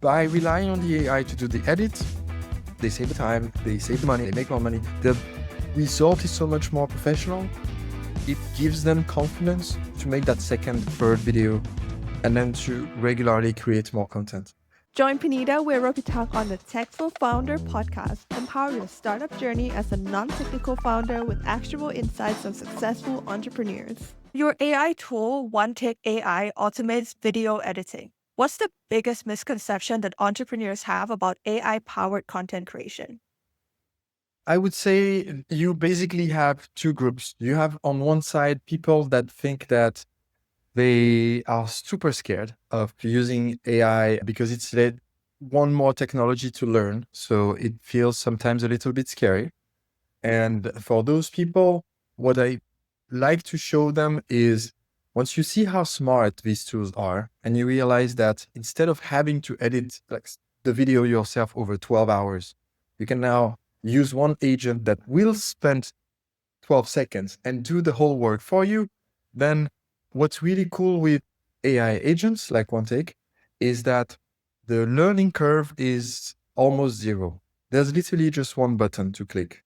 By relying on the AI to do the edit, they save the time, they save the money, they make more money. The result is so much more professional. It gives them confidence to make that second, third video, and then to regularly create more content. Join Panita where we talk on the Techful Founder podcast. Empower your startup journey as a non-technical founder with actionable insights of successful entrepreneurs. Your AI tool, OneTake AI, automates video editing. What's the biggest misconception that entrepreneurs have about AI-powered content creation? I would say you basically have two groups. You have on one side people that think that they are super scared of using AI because it's one more technology to learn. So it feels sometimes a little bit scary. And for those people, what I like to show them is once you see how smart these tools are, and you realize that instead of having to edit like the video yourself over 12 hours, you can now use one agent that will spend 12 seconds and do the whole work for you. Then what's really cool with AI agents like OneTake is that the learning curve is almost zero. There's literally just one button to click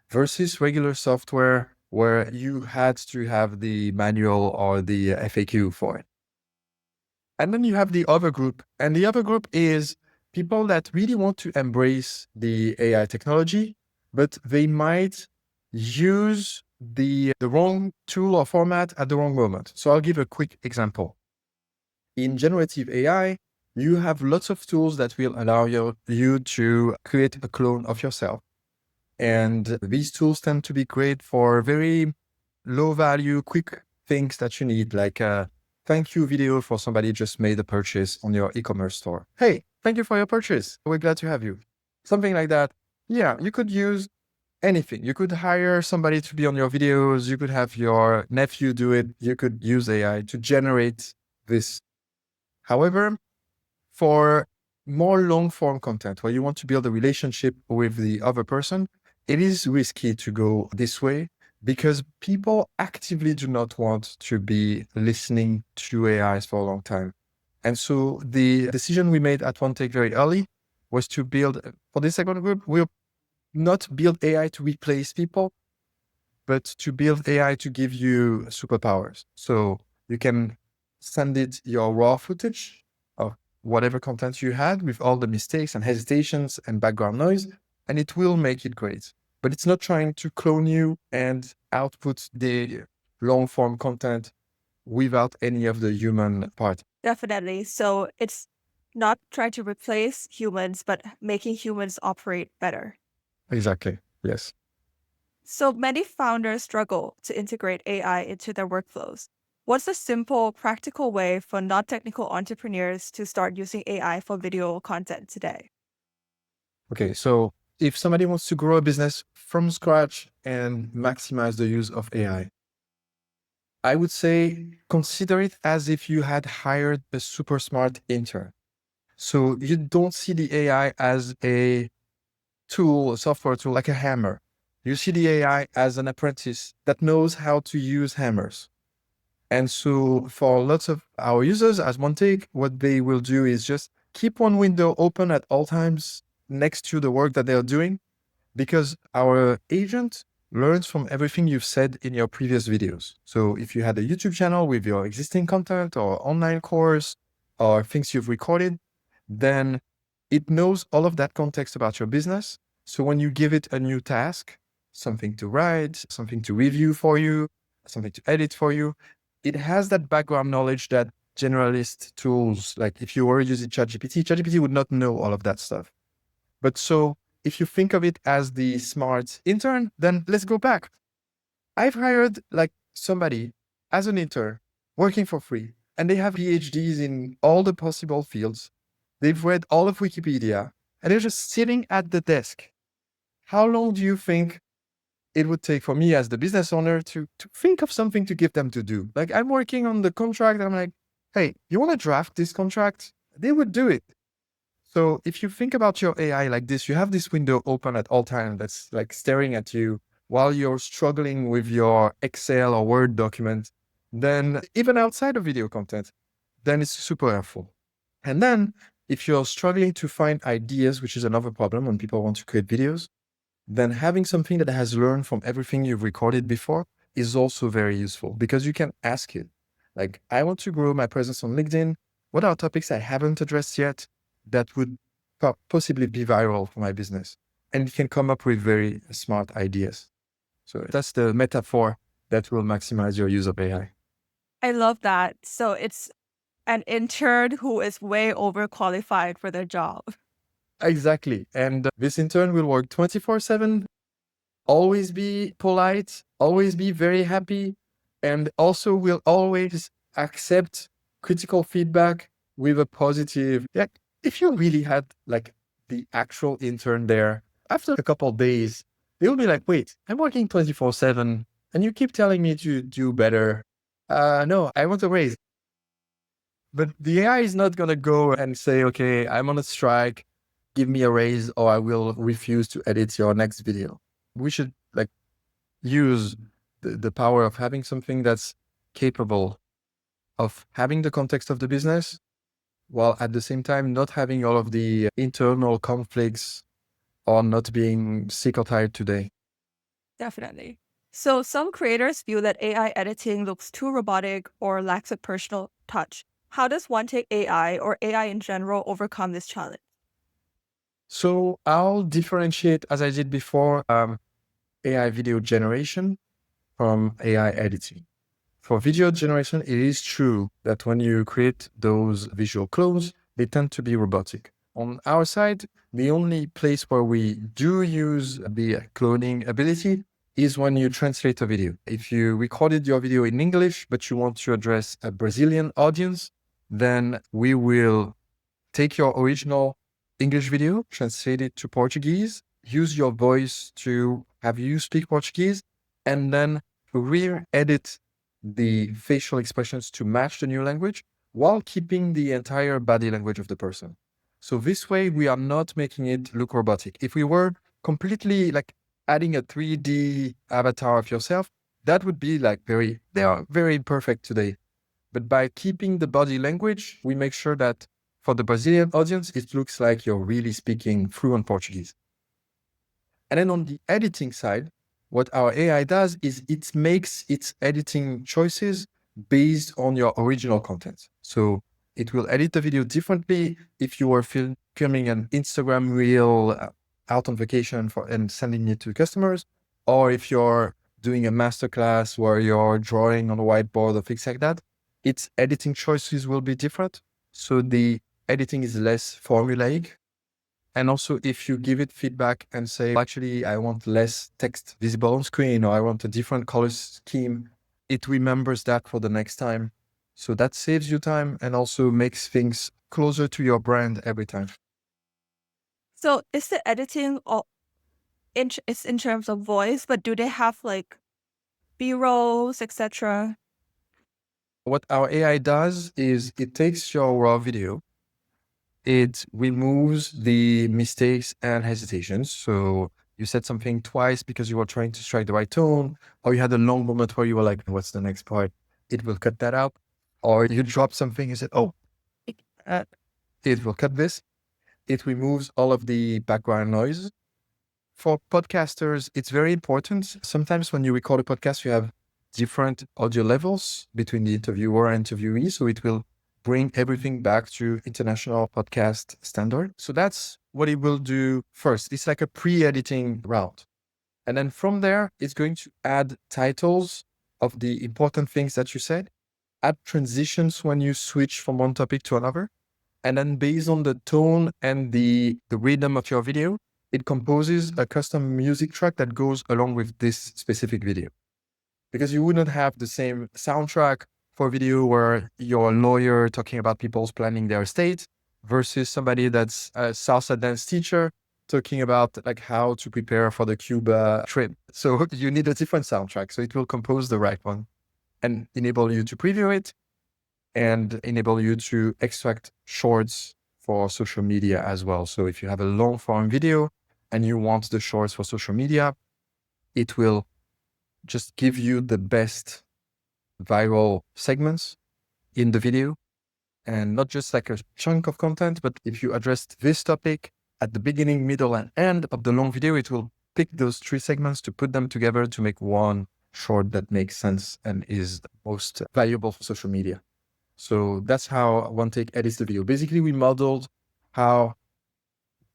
versus regular software where you had to have the manual or the FAQ for it. And then you have the other group, and the other group is people that really want to embrace the AI technology, but they might use the wrong tool or format at the wrong moment. So I'll give a quick example. In generative AI, you have lots of tools that will allow you to create a clone of yourself. And these tools tend to be great for very low value, quick things that you need, like a thank you video for somebody just made a purchase on your e-commerce store. Hey, thank you for your purchase. We're glad to have you. Something like that. Yeah, you could use anything. You could hire somebody to be on your videos. You could have your nephew do it. You could use AI to generate this. However, for more long form content where you want to build a relationship with the other person, it is risky to go this way because people actively do not want to be listening to AIs for a long time. And so the decision we made at OneTake very early was to build, for this second group, we'll not build AI to replace people, but to build AI to give you superpowers. So you can send it your raw footage of whatever content you had with all the mistakes and hesitations and background noise, and it will make it great. But it's not trying to clone you and output the long form content without any of the human part. Definitely. So it's not trying to replace humans, but making humans operate better. Exactly. Yes. So many founders struggle to integrate AI into their workflows. What's a simple, practical way for non-technical entrepreneurs to start using AI for video content today? Okay. So if somebody wants to grow a business from scratch and maximize the use of AI, I would say consider it as if you had hired a super smart intern. So you don't see the AI as a tool, a software tool, like a hammer. You see the AI as an apprentice that knows how to use hammers. And so for lots of our users as OneTake, what they will do is just keep one window open at all times next to the work that they're doing, because our agent learns from everything you've said in your previous videos. So if you had a YouTube channel with your existing content or online course or things you've recorded, then it knows all of that context about your business. So when you give it a new task, something to write, something to review for you, something to edit for you, it has that background knowledge that generalist tools, like if you were using ChatGPT would not know all of that stuff. But so if you think of it as the smart intern, then let's go back. I've hired like somebody as an intern working for free, and they have PhDs in all the possible fields. They've read all of Wikipedia, and they're just sitting at the desk. How long do you think it would take for me as the business owner to think of something to give them to do? Like I'm working on the contract, and I'm like, hey, you want to draft this contract? They would do it. So if you think about your AI like this, you have this window open at all times that's like staring at you while you're struggling with your Excel or Word document, then even outside of video content, then it's super helpful. And then If you're struggling to find ideas, which is another problem when people want to create videos, then having something that has learned from everything you've recorded before is also very useful, because you can ask it, like, I want to grow my presence on LinkedIn. What are topics I haven't addressed yet that would possibly be viral for my business? And you can come up with very smart ideas. So that's the metaphor that will maximize your use of AI. I love that. So it's an intern who is way overqualified for their job. Exactly. And this intern will work 24/7, always be polite, always be very happy, and also will always accept critical feedback with a positive. Yeah, if you really had like the actual intern there, after a couple of days, they'll be like, wait, I'm working 24/7 and you keep telling me to do better. No, I want a raise. But the AI is not going to go and say, okay, I'm on a strike, give me a raise, or I will refuse to edit your next video. We should like use the power of having something that's capable of having the context of the business, while at the same time not having all of the internal conflicts or not being sick or tired today. Definitely. So some creators feel that AI editing looks too robotic or lacks a personal touch. How does OneTake AI or AI in general overcome this challenge? So I'll differentiate, as I did before, AI video generation from AI editing. For video generation, it is true that when you create those visual clones, they tend to be robotic. On our side, the only place where we do use the cloning ability is when you translate a video. If you recorded your video in English, but you want to address a Brazilian audience, then we will take your original English video, translate it to Portuguese, use your voice to have you speak Portuguese, and then re-edit the facial expressions to match the new language while keeping the entire body language of the person. So this way, we are not making it look robotic. If we were completely like adding a 3D avatar of yourself, that would be like they are very imperfect today. But by keeping the body language, we make sure that for the Brazilian audience, it looks like you're really speaking fluent Portuguese. And then on the editing side, what our AI does is it makes its editing choices based on your original content. So it will edit the video differently if you are filming an Instagram reel out on vacation and sending it to customers, or if you're doing a masterclass where you're drawing on a whiteboard or things like that, its editing choices will be different. So the editing is less formulaic. And also, if you give it feedback and say, actually, I want less text visible on screen, or I want a different color scheme, it remembers that for the next time. So that saves you time and also makes things closer to your brand every time. So is the editing all it's in terms of voice, but do they have like B-rolls, etc.? What our AI does is it takes your raw video, it removes the mistakes and hesitations. So you said something twice because you were trying to strike the right tone, or you had a long moment where you were like, what's the next part? It will cut that out. Or you dropped something and said, oh, uh, it will cut this. It removes all of the background noise. For podcasters, it's very important. Sometimes when you record a podcast, you have different audio levels between the interviewer and interviewee. So it will bring everything back to international podcast standard. So that's what it will do first. It's like a pre-editing route. And then from there, it's going to add titles of the important things that you said, add transitions when you switch from one topic to another. And then based on the tone and the rhythm of your video, it composes a custom music track that goes along with this specific video. Because you wouldn't have the same soundtrack for a video where you're a lawyer talking about people's planning their estate versus somebody that's a salsa dance teacher talking about like how to prepare for the Cuba trip. So you need a different soundtrack. So it will compose the right one and enable you to preview it and enable you to extract shorts for social media as well. So if you have a long form video and you want the shorts for social media, it will just give you the best viral segments in the video and not just like a chunk of content, but if you address this topic at the beginning, middle, and end of the long video, it will pick those three segments to put them together to make one short that makes sense and is most valuable for social media. So that's how OneTake edits the video. Basically, we modeled how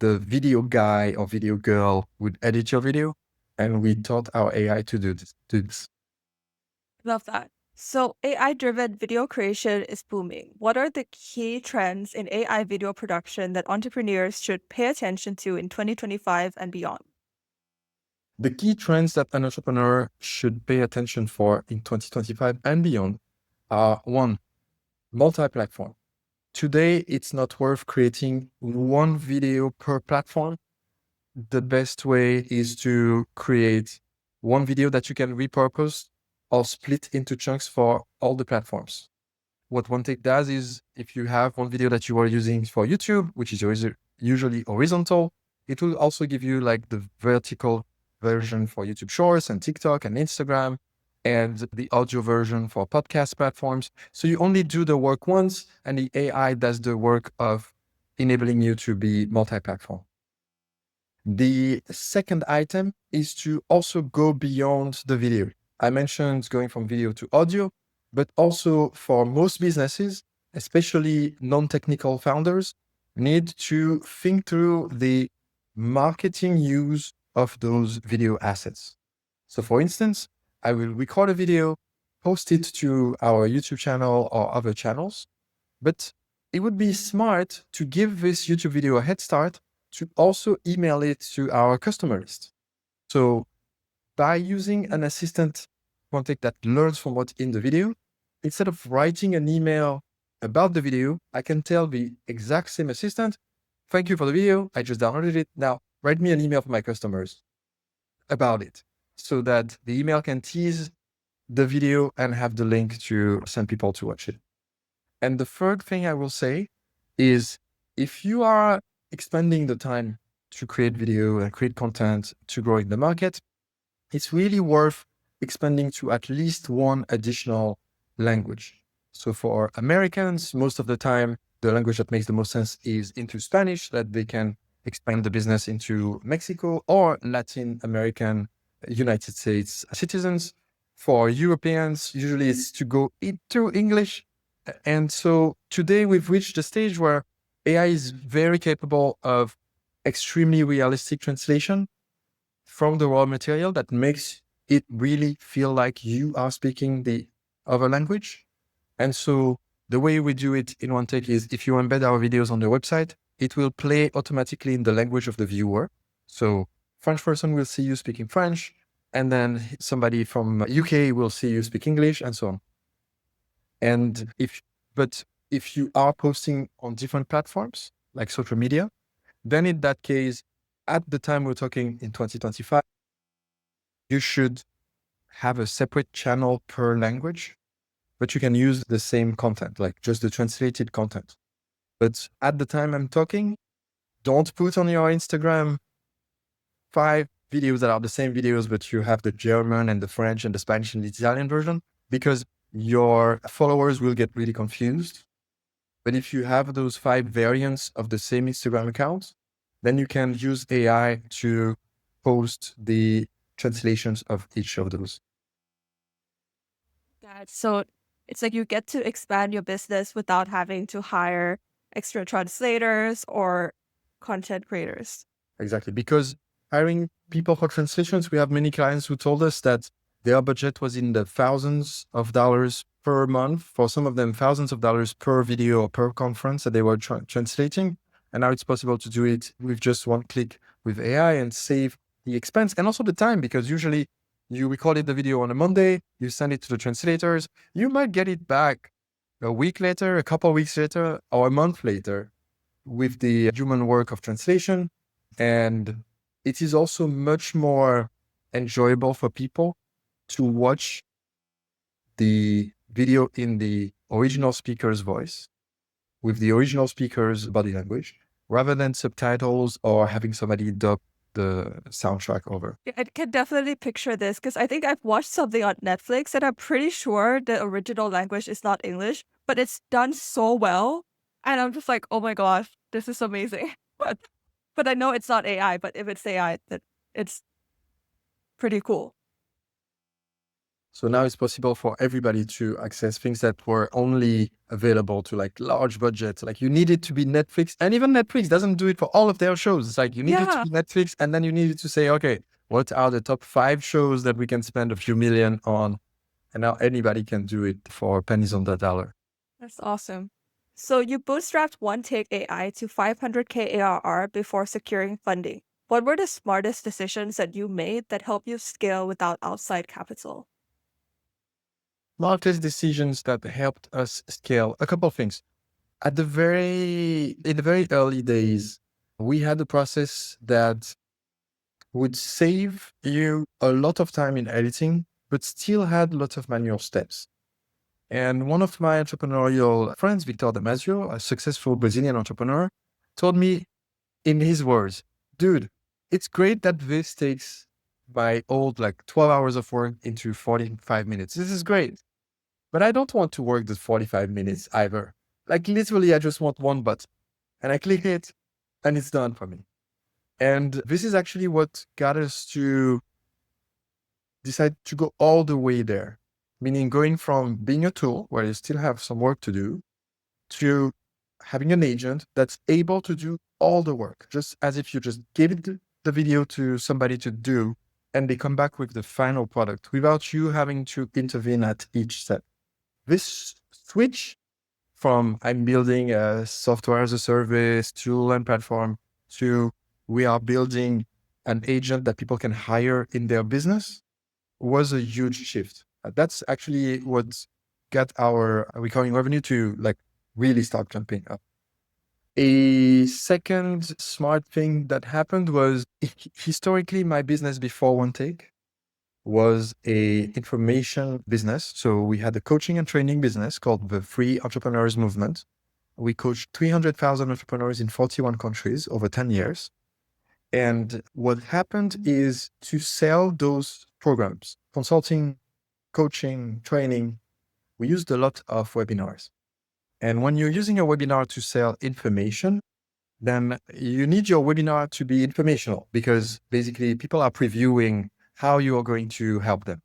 the video guy or video girl would edit your video, and we taught our AI to do this. Love that. So, AI driven video creation is booming. What are the key trends in AI video production that entrepreneurs should pay attention to in 2025 and beyond? The key trends that an entrepreneur should pay attention for in 2025 and beyond are: one, multi-platform. Today, it's not worth creating one video per platform. The best way is to create one video that you can repurpose or split into chunks for all the platforms. What OneTake does is, if you have one video that you are using for YouTube, which is usually horizontal, it will also give you like the vertical version for YouTube Shorts and TikTok and Instagram, and the audio version for podcast platforms. So you only do the work once, and the AI does the work of enabling you to be multi-platform. The second item is to also go beyond the video. I mentioned going from video to audio, but also for most businesses, especially non-technical founders, need to think through the marketing use of those video assets. So for instance, I will record a video, post it to our YouTube channel or other channels, but it would be smart to give this YouTube video a head start to also email it to our customer list. So by using an assistant contact that learns from what's in the video, instead of writing an email about the video, I can tell the exact same assistant, thank you for the video, I just downloaded it. Now write me an email for my customers about it, so that the email can tease the video and have the link to send people to watch it. And the third thing I will say is, if you are expending the time to create video and create content to grow in the market, it's really worth expanding to at least one additional language. So for Americans, most of the time, the language that makes the most sense is into Spanish, that they can expand the business into Mexico or Latin American, United States citizens. For Europeans, usually it's to go into English. And so today we've reached a stage where AI is very capable of extremely realistic translation from the raw material that makes it really feel like you are speaking the other language. And so the way we do it in OneTake is, if you embed our videos on the website, it will play automatically in the language of the viewer. So French person will see you speaking French, and then somebody from UK will see you speak English, and so on. And if you are posting on different platforms like social media, then in that case, at the time we're talking in 2025, you should have a separate channel per language, but you can use the same content, like just the translated content. But at the time I'm talking, don't put on your Instagram 5 videos that are the same videos, but you have the German and the French and the Spanish and the Italian version, because your followers will get really confused. But if you have those 5 variants of the same Instagram account, then you can use AI to post the translations of each of those. So it's like you get to expand your business without having to hire extra translators or content creators. Exactly. Because hiring people for translations, we have many clients who told us that their budget was in the thousands of dollars per month. For some of them, thousands of dollars per video or per conference that they were translating. And now it's possible to do it with just one click with AI and save the expense and also the time, because usually you recorded the video on a Monday, you send it to the translators, you might get it back a week later, a couple of weeks later, or a month later with the human work of translation. And it is also much more enjoyable for people to watch the video in the original speaker's voice with the original speaker's body language, rather than subtitles or having somebody dub the soundtrack over. I can definitely picture this, because I think I've watched something on Netflix and I'm pretty sure the original language is not English, but it's done so well. And I'm just like, oh my gosh, this is amazing. But I know it's not AI, but if it's AI, that it's pretty cool. So now it's possible for everybody to access things that were only available to like large budgets. Like you need it to be Netflix, and even Netflix doesn't do it for all of their shows. It's like you need it to Yeah, be Netflix, and then you need it to say, okay, what are the top 5 shows that we can spend a few million on? And now anybody can do it for pennies on the dollar. that's awesome. So you bootstrapped OneTake AI to 500K ARR before securing funding. What were the smartest decisions that you made that helped you scale without outside capital? Smartest decisions that helped us scale. A couple of things. In the very early days, we had a process that would save you a lot of time in editing, but still had lots of manual steps. And one of my entrepreneurial friends, Victor Damasio, a successful Brazilian entrepreneur, told me in his words, dude, it's great that this takes my old like 12 hours of work into 45 minutes. This is great. But I don't want to work the 45 minutes either. Like literally, I just want one button and I click it and it's done for me. And this is actually what got us to decide to go all the way there, meaning going from being a tool where you still have some work to do to having an agent that's able to do all the work, just as if you just gave it the video to somebody to do and they come back with the final product without you having to intervene at each step. This switch from I'm building a software as a service tool and platform to we are building an agent that people can hire in their business was a huge shift. That's actually what got our recurring revenue to like really start jumping up. A second smart thing that happened was historically my business before OneTake was a information business. So we had a coaching and training business called the Free Entrepreneurs Movement. We coached 300,000 entrepreneurs in 41 countries over 10 years. And what happened is to sell those programs, consulting, coaching, training, we used a lot of webinars. And when you're using a webinar to sell information, then you need your webinar to be informational because basically people are previewing how you are going to help them.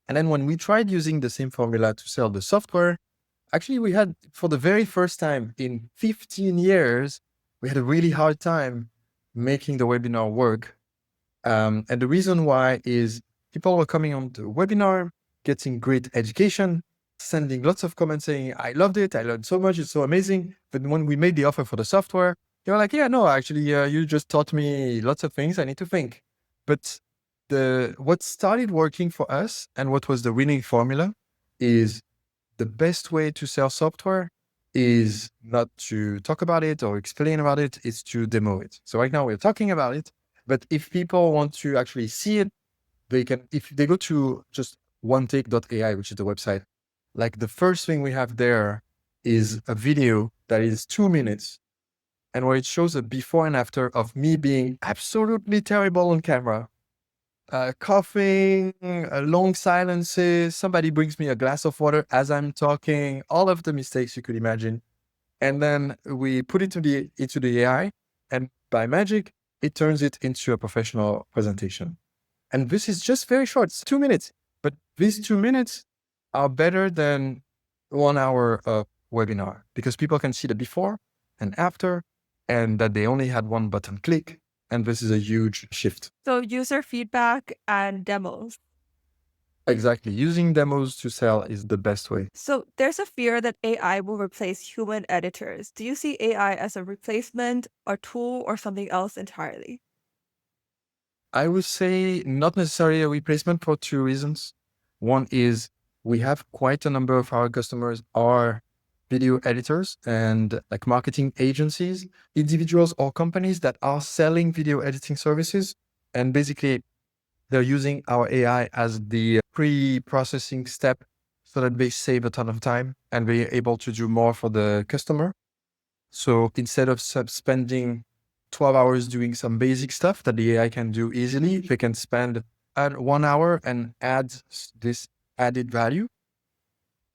And then when we tried using the same formula to sell the software, actually we had, for the very first time in 15 years, we had a really hard time making the webinar work. And the reason why is people were coming on the webinar, getting great education, sending lots of comments saying, I loved it. I learned so much. It's so amazing. But when we made the offer for the software, they were like, yeah, no, actually, you just taught me lots of things. I need to think. But what started working for us and what was the winning formula is the best way to sell software is not to talk about it or explain about it, it's to demo it. So right now we're talking about it, but if people want to actually see it, they can, if they go to just OneTake.ai, which is the website, like the first thing we have there is a video that is 2 minutes and where it shows a before and after of me being absolutely terrible on camera, coughing, long silences, somebody brings me a glass of water as I'm talking, all of the mistakes you could imagine. And then we put it into the AI, and by magic, it turns it into a professional presentation. And this is just very short, it's 2 minutes. But these 2 minutes are better than 1 hour of webinar because people can see the before and after, and that they only had one button click. And this is a huge shift. So user feedback and demos. Exactly. Using demos to sell is the best way. So there's a fear that AI will replace human editors. Do you see AI as a replacement, a tool, or something else entirely? I would say not necessarily a replacement for 2 reasons. One is we have quite a number of our customers are video editors and like marketing agencies, individuals or companies that are selling video editing services. And basically they're using our AI as the pre-processing step so that they save a ton of time and they're able to do more for the customer. So instead of spending 12 hours doing some basic stuff that the AI can do easily, they can spend 1 hour and add this added value.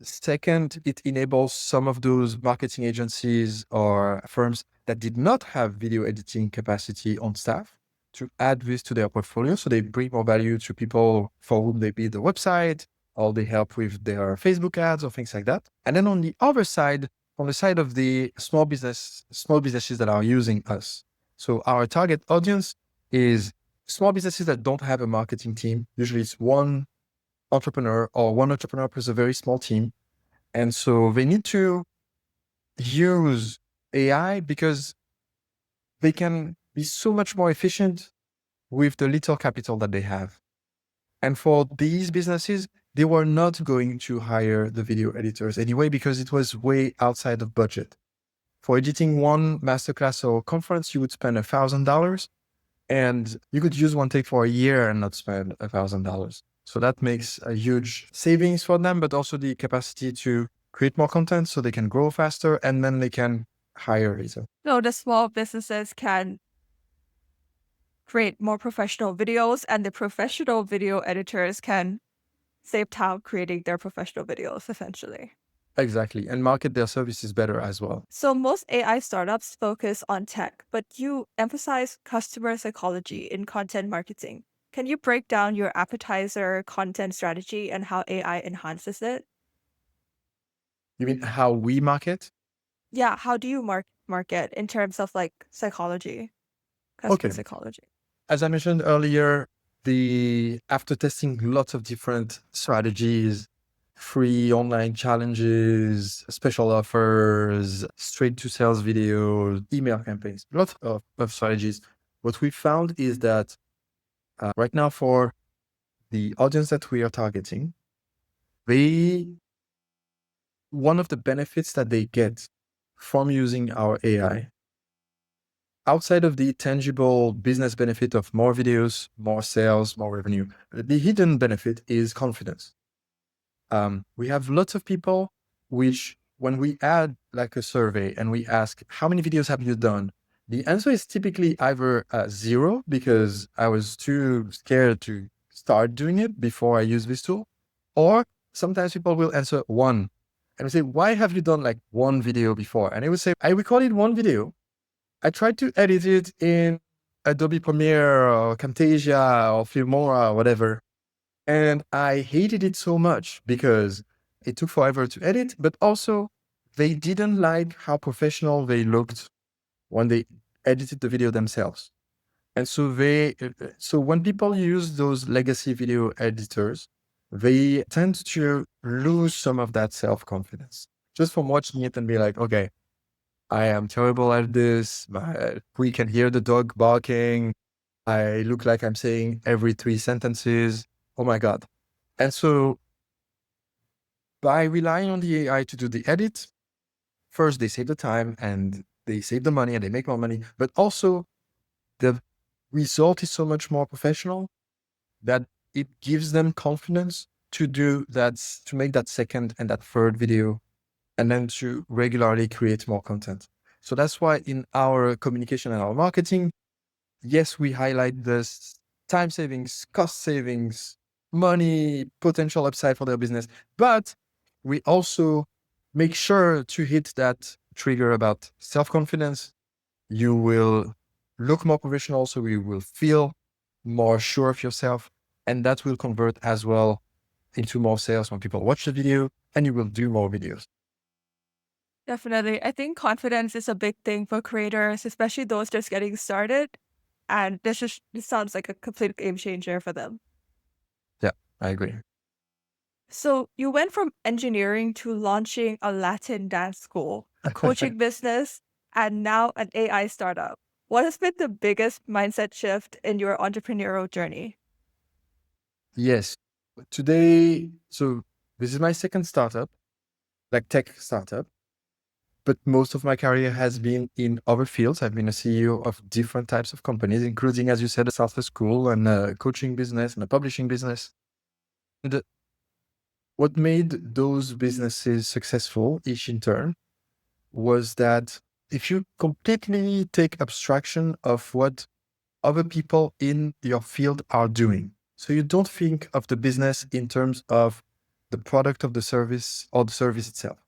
Second, it enables some of those marketing agencies or firms that did not have video editing capacity on staff to add this to their portfolio. So they bring more value to people for whom they build the website, or they help with their Facebook ads or things like that. And then on the other side, on the side of the small businesses that are using us. So our target audience is small businesses that don't have a marketing team. Usually it's one entrepreneur or one entrepreneur plus a very small team. And so they need to use AI because they can be so much more efficient with the little capital that they have. And for these businesses, they were not going to hire the video editors anyway, because it was way outside of budget. For editing one masterclass or conference, you would spend $1,000, and you could use OneTake for a year and not spend $1,000. So that makes a huge savings for them, but also the capacity to create more content so they can grow faster, and then they can hire later. So the small businesses can create more professional videos, and the professional video editors can save time creating their professional videos, essentially. Exactly. And market their services better as well. So most AI startups focus on tech, but you emphasize customer psychology in content marketing. Can you break down your appetizer content strategy and how AI enhances it? You mean how we market? Yeah, how do you market in terms of like psychology, customer Okay. psychology? As I mentioned earlier, after testing lots of different strategies, free online challenges, special offers, straight to sales videos, email campaigns, lots of strategies. What we found is that right now, for the audience that we are targeting, one of the benefits that they get from using our AI, outside of the tangible business benefit of more videos, more sales, more revenue, the hidden benefit is confidence. We have lots of people which, when we add like a survey and we ask, how many videos have you done? The answer is typically either 0, because I was too scared to start doing it before I use this tool. Or sometimes people will answer 1. And we say, why have you done like 1 video before? And they would say, I recorded 1 video. I tried to edit it in Adobe Premiere or Camtasia or Filmora or whatever. And I hated it so much because it took forever to edit, but also they didn't like how professional they looked when they edited the video themselves. And so so when people use those legacy video editors, they tend to lose some of that self-confidence just from watching it and be like, okay, I am terrible at this. We can hear the dog barking. I look like I'm saying every 3 sentences. Oh my God. And so by relying on the AI to do the edit, first, they save the time and they save the money and they make more money, but also the result is so much more professional that it gives them confidence to do that, to make that second and that third video, and then to regularly create more content. So that's why in our communication and our marketing, yes, we highlight this time savings, cost savings, money, potential upside for their business, but we also make sure to hit that trigger about self-confidence. You will look more professional, so you will feel more sure of yourself, and that will convert as well into more sales when people watch the video, and you will do more videos. Definitely. I think confidence is a big thing for creators, especially those just getting started. And this sounds like a complete game changer for them. Yeah, I agree. So you went from engineering to launching a Latin dance school, a coaching business, and now an AI startup. What has been the biggest mindset shift in your entrepreneurial journey? Yes. Today, so this is my second startup, like tech startup, but most of my career has been in other fields. I've been a CEO of different types of companies, including, as you said, a software school and a coaching business and a publishing business. And what made those businesses successful, each in turn, was that if you completely take abstraction of what other people in your field are doing, so you don't think of the business in terms of the product of the service or the service itself.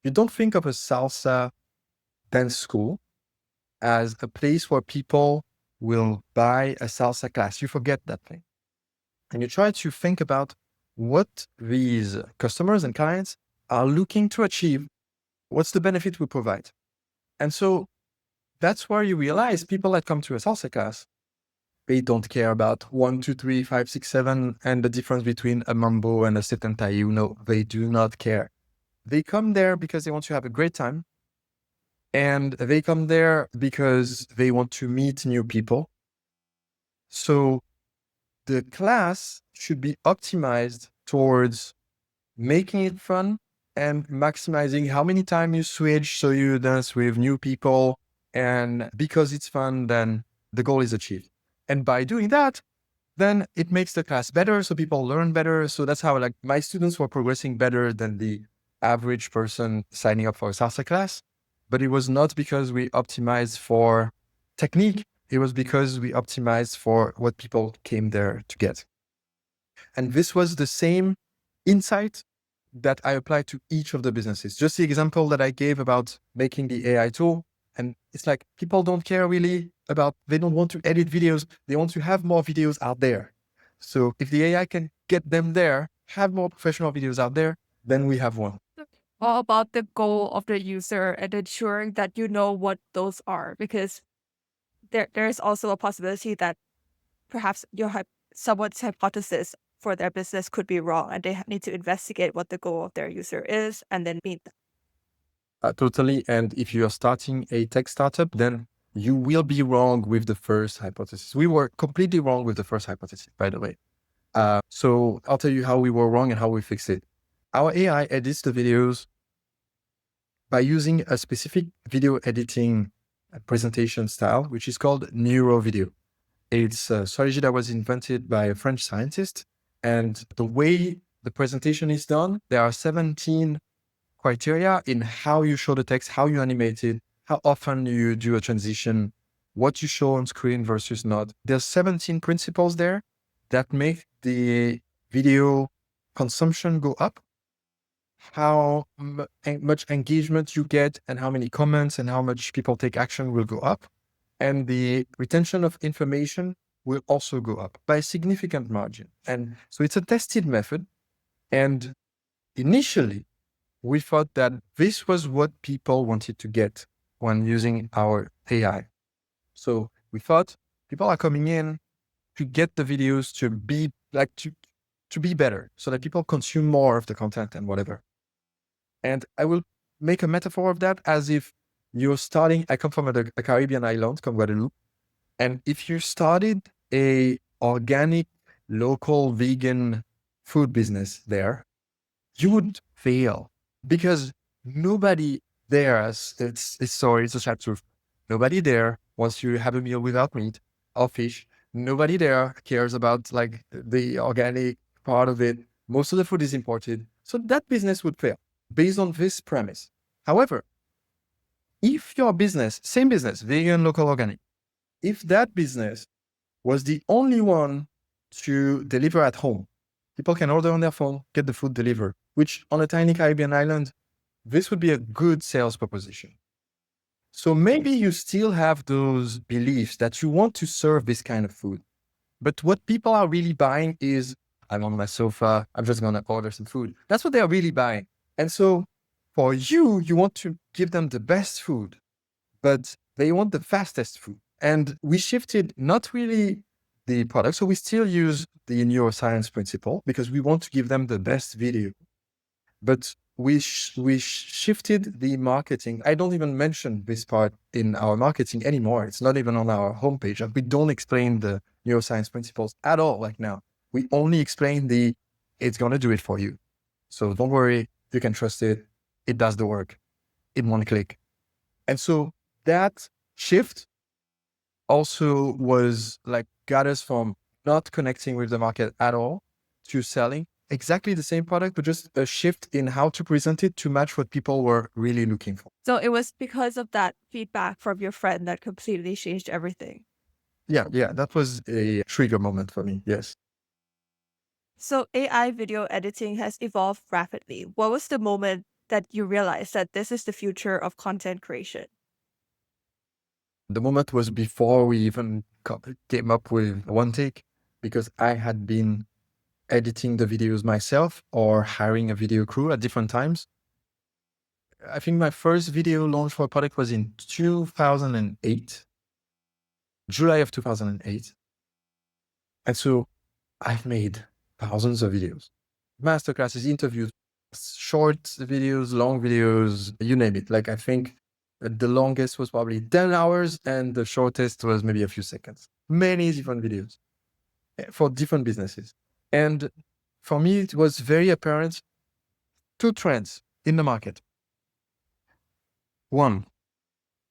You don't think of a salsa dance school as a place where people will buy a salsa class. You forget that thing. And you try to think about what these customers and clients are looking to achieve. What's the benefit we provide? And so that's where you realize people that come to a salsa class, they don't care about 1, 2, 3, 5, 6, 7, and the difference between a mambo and a setentayu. No, they do not care. They come there because they want to have a great time. And they come there because they want to meet new people. So the class should be optimized towards making it fun and maximizing how many times you switch so you dance with new people. And because it's fun, then the goal is achieved. And by doing that, then it makes the class better. So people learn better. So that's how like my students were progressing better than the average person signing up for a salsa class. But it was not because we optimized for technique. It was because we optimized for what people came there to get. And this was the same insight that I applied to each of the businesses. Just the example that I gave about making the AI tool. And it's like people don't care really about, they don't want to edit videos. They want to have more videos out there. So if the AI can get them there, have more professional videos out there, then we have won. All about the goal of the user and ensuring that you know what those are, because there is also a possibility that perhaps someone's hypothesis for their business could be wrong, and they need to investigate what the goal of their user is and then meet them. Totally. And if you're starting a tech startup, then you will be wrong with the first hypothesis. We were completely wrong with the first hypothesis, by the way. So I'll tell you how we were wrong and how we fixed it. Our AI edits the videos by using a specific video editing presentation style, which is called neuro video. It's a strategy that was invented by a French scientist. And the way the presentation is done, there are 17 criteria in how you show the text, how you animate it, how often you do a transition, what you show on screen versus not. There's 17 principles there that make the video consumption go up, how much engagement you get and how many comments and how much people take action will go up. And the retention of information will also go up by a significant margin. And so it's a tested method. And initially, we thought that this was what people wanted to get when using our AI. So we thought people are coming in to get the videos to be like to be better so that people consume more of the content and whatever. And I will make a metaphor of that as if you're starting, I come from a Caribbean island called Guadeloupe. And if you started a organic, local, vegan food business there, you would fail because nobody there, it's a sad truth. Nobody there wants to have a meal without meat or fish. Nobody there cares about like the organic part of it. Most of the food is imported. So that business would fail based on this premise. However, if your business, same business, vegan, local, organic, if that business was the only one to deliver at home, people can order on their phone, get the food delivered, which on a tiny Caribbean island, this would be a good sales proposition. So maybe you still have those beliefs that you want to serve this kind of food. But what people are really buying is, I'm on my sofa, I'm just going to order some food. That's what they are really buying. And so for you, you want to give them the best food, but they want the fastest food. And we shifted not really the product. So we still use the neuroscience principle because we want to give them the best video. But we shifted the marketing. I don't even mention this part in our marketing anymore. It's not even on our homepage. We don't explain the neuroscience principles at all like now. We only explain it's going to do it for you. So don't worry, you can trust it. It does the work in one click. And so that shift also was like got us from not connecting with the market at all to selling exactly the same product, but just a shift in how to present it to match what people were really looking for. So it was because of that feedback from your friend that completely changed everything. Yeah, that was a trigger moment for me. Yes. So AI video editing has evolved rapidly. What was the moment that you realized that this is the future of content creation? The moment was before we even came up with OneTake, because I had been editing the videos myself or hiring a video crew at different times. I think my first video launch for a product was in 2008, July of 2008. And so I've made thousands of videos, masterclasses, interviews, short videos, long videos, you name it. Like I think the longest was probably 10 hours and the shortest was maybe a few seconds. Many different videos for different businesses. And for me, it was very apparent two trends in the market. One,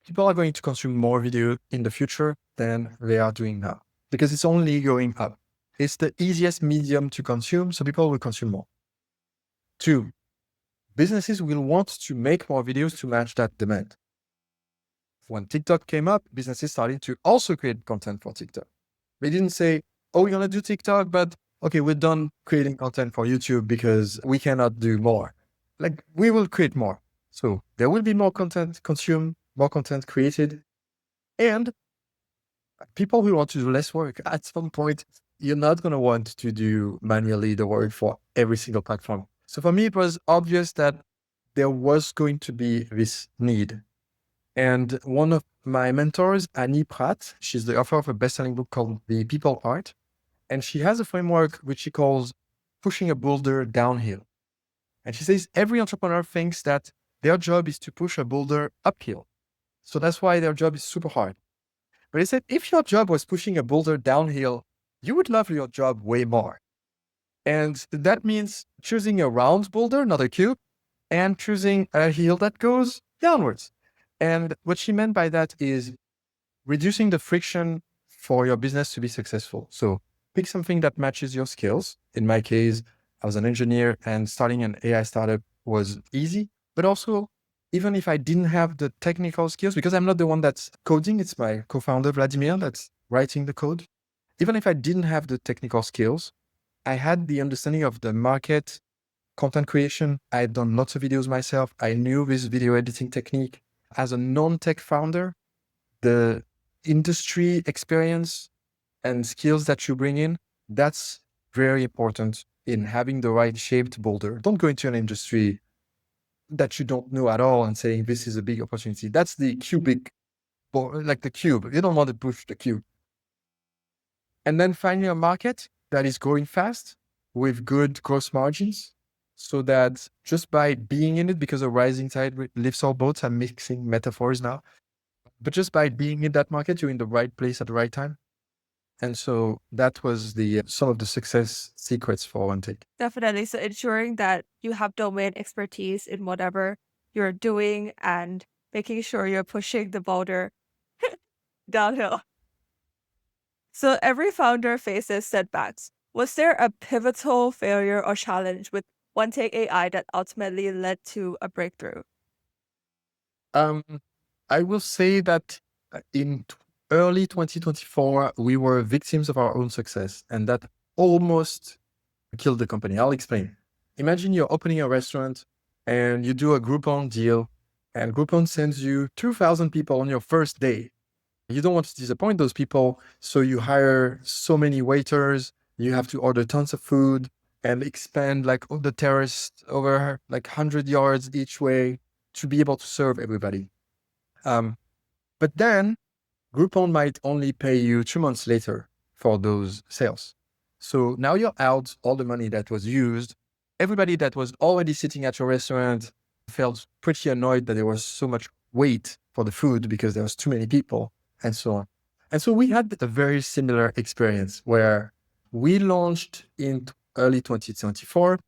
people are going to consume more video in the future than they are doing now because it's only going up. It's the easiest medium to consume, so people will consume more. Two, businesses will want to make more videos to match that demand. When TikTok came up, businesses started to also create content for TikTok. They didn't say, oh, we're going to do TikTok, but okay, we're done creating content for YouTube because we cannot do more. Like, we will create more. So there will be more content consumed, more content created, and people will want to do less work. At some point, you're not going to want to do manually the work for every single platform. So for me, it was obvious that there was going to be this need. And one of my mentors, Annie Pratt, she's the author of a best-selling book called The People Part. And she has a framework which she calls pushing a boulder downhill. And she says every entrepreneur thinks that their job is to push a boulder uphill. So that's why their job is super hard. But he said, if your job was pushing a boulder downhill, you would love your job way more. And that means choosing a round boulder, not a cube, and choosing a hill that goes downwards. And what she meant by that is reducing the friction for your business to be successful. So pick something that matches your skills. In my case, I was an engineer and starting an AI startup was easy, but also even if I didn't have the technical skills, because I'm not the one that's coding, it's my co-founder, Vladimir, that's writing the code. Even if I didn't have the technical skills, I had the understanding of the market, content creation. I had done lots of videos myself. I knew this video editing technique. As a non-tech founder, the industry experience and skills that you bring in, that's very important in having the right shaped boulder. Don't go into an industry that you don't know at all and saying this is a big opportunity. That's the cubic, like the cube. You don't want to push the cube. And then finding a market that is growing fast with good gross margins so that just by being in it, because a rising tide lifts all boats, I'm mixing metaphors now, but just by being in that market, you're in the right place at the right time. And so that was the some of the success secrets for OneTake. Definitely. So ensuring that you have domain expertise in whatever you're doing and making sure you're pushing the boulder downhill. So every founder faces setbacks. Was there a pivotal failure or challenge with OneTake AI that ultimately led to a breakthrough? Um, I will say that in early 2024, we were victims of our own success, and that almost killed the company. I'll explain. Imagine you're opening a restaurant and you do a Groupon deal, and Groupon sends you 2,000 people on your first day. You don't want to disappoint those people, so you hire so many waiters, you have to order tons of food and expand like the terrace over like 100 yards each way to be able to serve everybody. But then Groupon might only pay you 2 months later for those sales. So now you're out all the money that was used. Everybody that was already sitting at your restaurant felt pretty annoyed that there was so much wait for the food because there was too many people and so on. And so we had a very similar experience where we launched in early 2024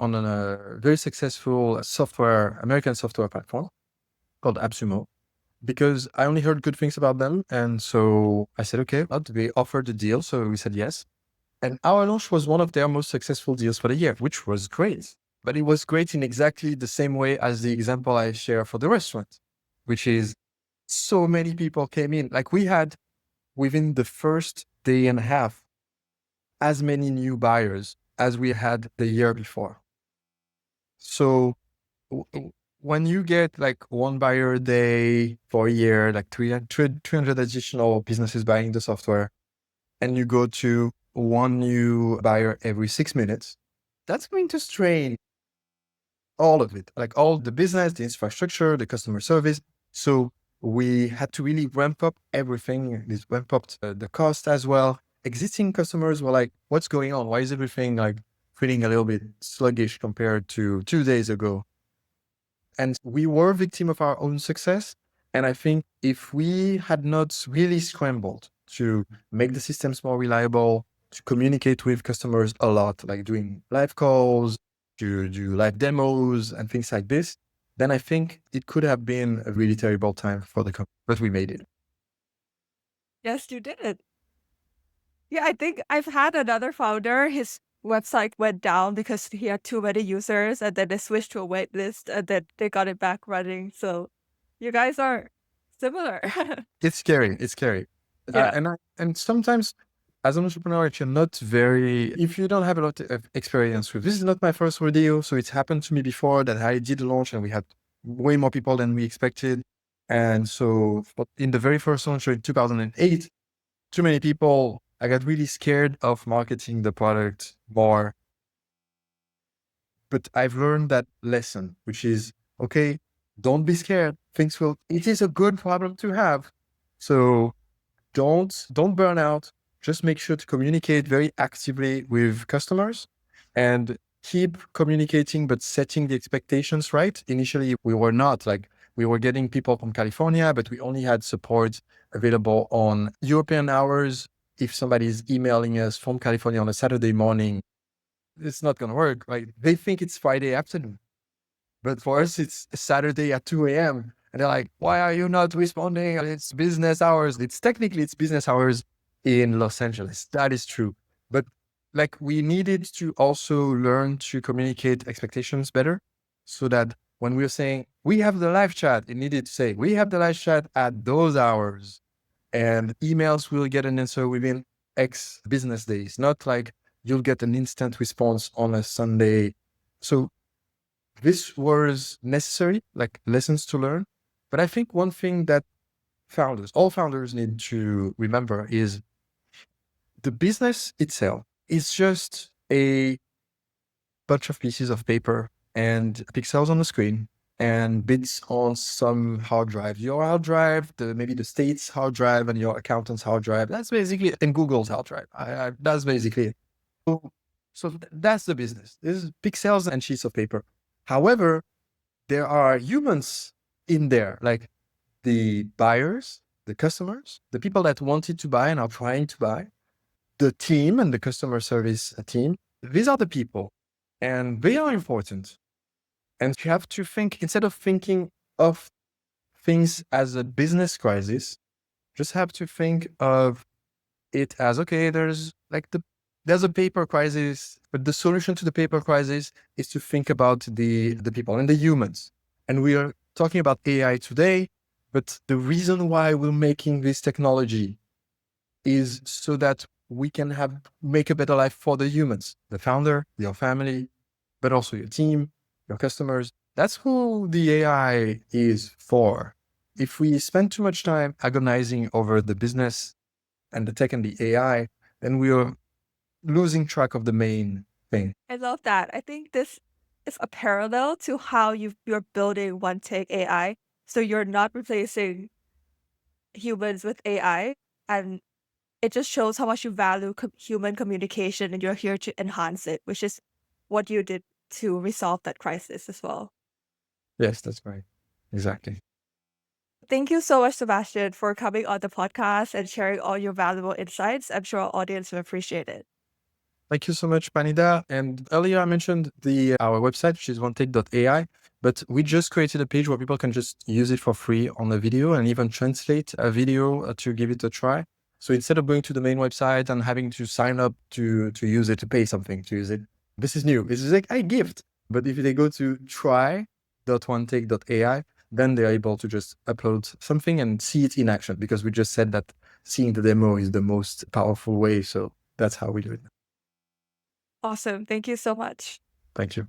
on a very successful American software platform called AppSumo, because I only heard good things about them. And so I said, okay, well, they offered the deal. So we said yes. And our launch was one of their most successful deals for the year, which was great. But it was great in exactly the same way as the example I share for the restaurant, which is so many people came in. Like we had within the first day and a half, as many new buyers as we had the year before. So when you get like one buyer a day for a year, like 300 additional businesses buying the software, and you go to one new buyer every 6 minutes, that's going to strain all of it, like all the business, the infrastructure, the customer service. So we had to really ramp up everything. This ramp up the cost as well. Existing customers were like, what's going on? Why is everything like feeling a little bit sluggish compared to 2 days ago? And we were victim of our own success. And I think if we had not really scrambled to make the systems more reliable, to communicate with customers a lot, like doing live calls, to do live demos and things like this, then I think it could have been a really terrible time for the company, but we made it. Yes, you did. Yeah, I think I've had another founder, his website went down because he had too many users and then they switched to a wait list and then they got it back running. So you guys are similar. It's scary. It's scary. Yeah. And sometimes as an entrepreneur, if you don't have a lot of experience with, this is not my first rodeo. So it's happened to me before that I did launch and we had way more people than we expected. And so but in the very first launch in 2008, too many people, I got really scared of marketing the product more. But I've learned that lesson, which is, okay, don't be scared. It is a good problem to have. So don't burn out. Just make sure to communicate very actively with customers and keep communicating, but setting the expectations right. Initially, we were getting people from California, but we only had support available on European hours. If somebody's emailing us from California on a Saturday morning, it's not going to work, right? They think it's Friday afternoon. But for us, it's Saturday at 2 a.m. And they're like, why are you not responding? It's business hours. It's business hours in Los Angeles. That is true. But like we needed to also learn to communicate expectations better so that when we were saying we have the live chat, it needed to say we have the live chat at those hours and emails will get an answer within X business days, not like you'll get an instant response on a Sunday. So this was necessary, like lessons to learn. But I think one thing that all founders need to remember is the business itself is just a bunch of pieces of paper and pixels on the screen and bits on some hard drive. Your hard drive, maybe the state's hard drive and your accountant's hard drive. That's basically it. And Google's hard drive. That's basically it. So that's the business. This is pixels and sheets of paper. However, there are humans in there, like the buyers, the customers, the people that wanted to buy and are trying to buy, the team and the customer service team. These are the people and they are important. And you have to think, instead of thinking of things as a business crisis, just have to think of it as, okay, there's a paper crisis, but the solution to the paper crisis is to think about the people and the humans. And we are talking about AI today, but the reason why we're making this technology is so that we can make a better life for the humans, the founder, your family, but also your team, your customers. That's who the AI is for. If we spend too much time agonizing over the business and the tech and the AI, then we are losing track of the main thing. I love that. I think this is a parallel to how you're building OneTake AI. So you're not replacing humans with AI, and it just shows how much you value human communication and you're here to enhance it, which is what you did to resolve that crisis as well. Yes, that's right. Exactly. Thank you so much, Sebastian, for coming on the podcast and sharing all your valuable insights. I'm sure our audience will appreciate it. Thank you so much, Panida. And earlier I mentioned our website, which is OneTake.ai, but we just created a page where people can just use it for free on a video and even translate a video to give it a try. So instead of going to the main website and having to sign up to use it, to pay something to use it, this is new. This is like a gift. But if they go to try.onetake.ai, then they're able to just upload something and see it in action, because we just said that seeing the demo is the most powerful way. So that's how we do it. Awesome. Thank you so much. Thank you.